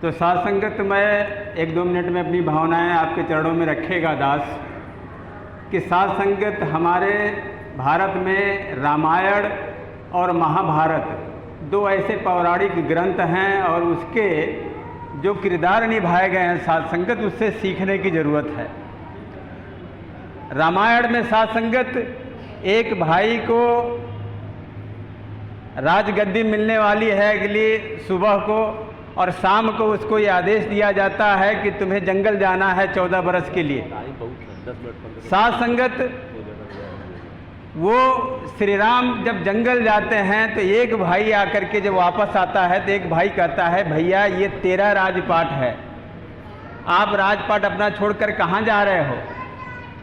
तो साध संगत में 1-2 मिनट में अपनी भावनाएं आपके चरणों में रखेगा दास कि साध संगत हमारे भारत में रामायण और महाभारत 2 ऐसे पौराणिक ग्रंथ हैं और उसके जो किरदार निभाए गए हैं साध संगत, उससे सीखने की ज़रूरत है। रामायण में साध संगत एक भाई को राजगद्दी मिलने वाली है अगली सुबह को और शाम को उसको ये आदेश दिया जाता है कि तुम्हें जंगल जाना है 14 बरस के लिए। साध संगत वो श्री राम जब जंगल जाते हैं तो एक भाई आकर के जब वापस आता है तो एक भाई कहता है भैया ये तेरा राजपाट है, आप राजपाट अपना छोड़कर कहाँ जा रहे हो।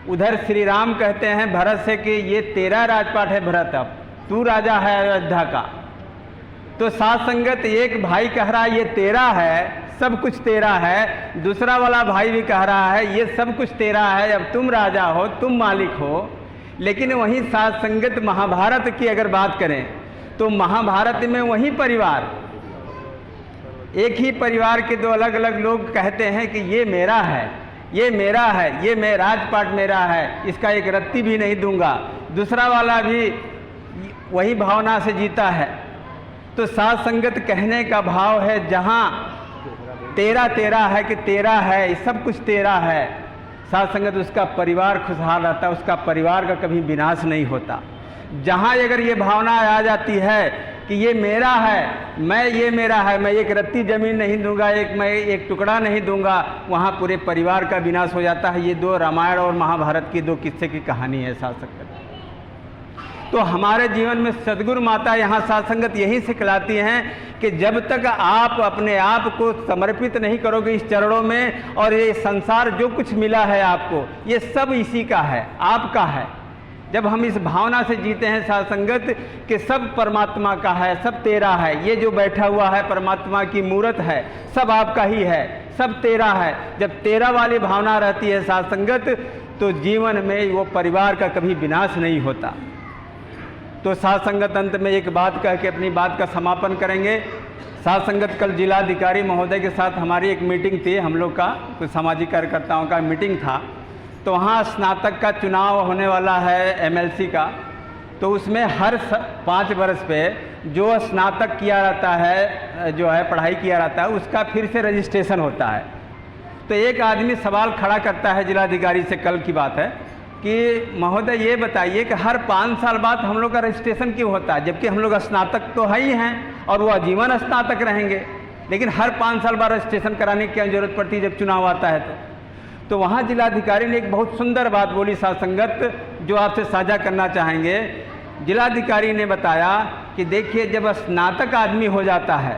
उधर श्री राम कहते हैं भरत से कि ये तेरा राजपाट है भरत, अब तू राजा है अयोध्या का। तो साध संगत एक भाई कह रहा है ये तेरा है, सब कुछ तेरा है, दूसरा वाला भाई भी कह रहा है ये सब कुछ तेरा है, अब तुम राजा हो, तुम मालिक हो। लेकिन वहीं साध संगत महाभारत की अगर बात करें तो महाभारत में वही परिवार, एक ही परिवार के 2 अलग अलग लोग कहते हैं कि ये मेरा है, ये मेरा है, ये मैं राजपाट मेरा है, इसका एक रत्ती भी नहीं दूंगा। दूसरा वाला भी वही भावना से जीता है। तो साध संगत कहने का भाव है जहाँ तेरा तेरा है कि तेरा है, सब कुछ तेरा है, साध संगत उसका परिवार खुशहाल रहता है, उसका परिवार का कभी विनाश नहीं होता। जहाँ अगर ये भावना आ जाती है कि ये मेरा है, मैं ये मेरा है, मैं एक रत्ती ज़मीन नहीं दूंगा, मैं एक टुकड़ा नहीं दूंगा, वहाँ पूरे परिवार का विनाश हो जाता है। ये 2 रामायण और महाभारत की 2 किस्से की कहानी है साध संगत। तो हमारे जीवन में सद्गुरु माता यहाँ साध संगत यही सिखलाती हैं कि जब तक आप अपने आप को समर्पित नहीं करोगे इस चरणों में, और ये संसार जो कुछ मिला है आपको ये सब इसी का है, आपका है। जब हम इस भावना से जीते हैं साध संगत कि सब परमात्मा का है, सब तेरा है, ये जो बैठा हुआ है परमात्मा की मूर्त है, सब आपका ही है, सब तेरा है। जब तेरा वाली भावना रहती है साध संगत तो जीवन में वो परिवार का कभी विनाश नहीं होता। तो साध संगत अंत में एक बात कह के अपनी बात का समापन करेंगे। साध संगत कल जिलाधिकारी महोदय के साथ हमारी एक मीटिंग थी, हम लोग का कुछ सामाजिक कार्यकर्ताओं का मीटिंग था। तो वहाँ स्नातक का चुनाव होने वाला है MLC का। तो उसमें हर 5 वर्ष पे जो स्नातक किया रहता है, जो है पढ़ाई किया रहता है, उसका फिर से रजिस्ट्रेशन होता है। तो एक आदमी सवाल खड़ा करता है जिलाधिकारी से, कल की बात है, कि महोदय ये बताइए कि हर 5 साल बाद हम लोग का रजिस्ट्रेशन क्यों होता है, जबकि हम लोग स्नातक तो है ही हैं और वो आजीवन स्नातक रहेंगे, लेकिन हर 5 साल बाद रजिस्ट्रेशन कराने की क्या ज़रूरत पड़ती है जब चुनाव आता है। तो वहाँ जिलाधिकारी ने एक बहुत सुंदर बात बोली साध संगत, जो आपसे साझा करना चाहेंगे। जिलाधिकारी ने बताया कि देखिए जब स्नातक आदमी हो जाता है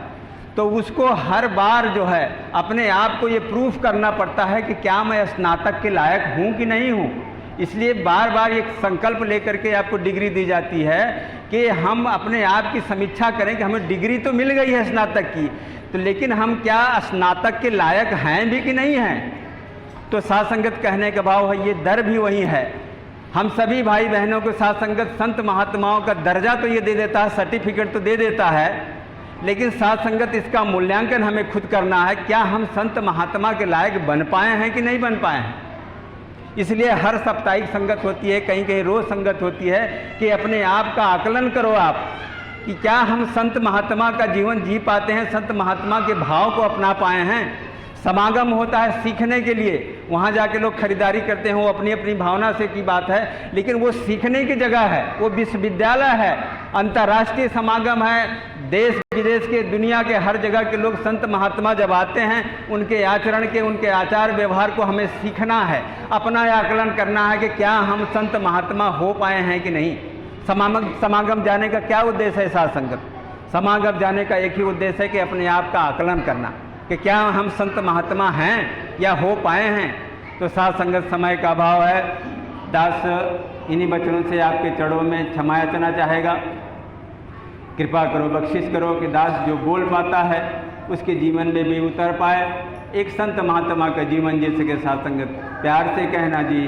तो उसको हर बार जो है अपने आप को ये प्रूफ करना पड़ता है कि क्या मैं स्नातक के लायक हूँ कि नहीं हूँ। इसलिए बार बार एक संकल्प लेकर के आपको डिग्री दी जाती है कि हम अपने आप की समीक्षा करें कि हमें डिग्री तो मिल गई है स्नातक की, तो लेकिन हम क्या स्नातक के लायक हैं भी कि नहीं हैं। तो साध संगत कहने का भाव है, ये दर भी वही है। हम सभी भाई बहनों को साध संगत संत महात्माओं का दर्जा तो ये दे देता है, सर्टिफिकेट तो दे देता है, लेकिन साध संगत इसका मूल्यांकन हमें खुद करना है, क्या हम संत महात्मा के लायक बन पाए हैं कि नहीं बन पाए हैं। इसलिए हर साप्ताहिक संगत होती है, कहीं कहीं रोज संगत होती है कि अपने आप का आकलन करो आप कि क्या हम संत महात्मा का जीवन जी पाते हैं, संत महात्मा के भाव को अपना पाए हैं। समागम होता है सीखने के लिए, वहाँ जाके लोग खरीदारी करते हैं, वो अपनी अपनी भावना से की बात है, लेकिन वो सीखने की जगह है, वो विश्वविद्यालय है, अंतर्राष्ट्रीय समागम है। देश विदेश के दुनिया के हर जगह के लोग संत महात्मा जब आते हैं, उनके आचरण के, उनके आचार व्यवहार को हमें सीखना है, अपना आकलन करना है कि क्या हम संत महात्मा हो पाए हैं कि नहीं। समागम जाने का क्या उद्देश्य है साध संगत। समागम जाने का एक ही उद्देश्य है कि अपने आप का आकलन करना कि क्या हम संत महात्मा हैं या हो पाए हैं। तो साध संगत समय का अभाव है, दास इन्हीं वचनों से आपके चरणों में क्षमा याचना चाहेगा। कृपा करो, बख्शिश करो कि दास जो बोल पाता है उसके जीवन में भी उतर पाए, एक संत महात्मा का जीवन जी सके। साध संगत प्यार से कहना जी।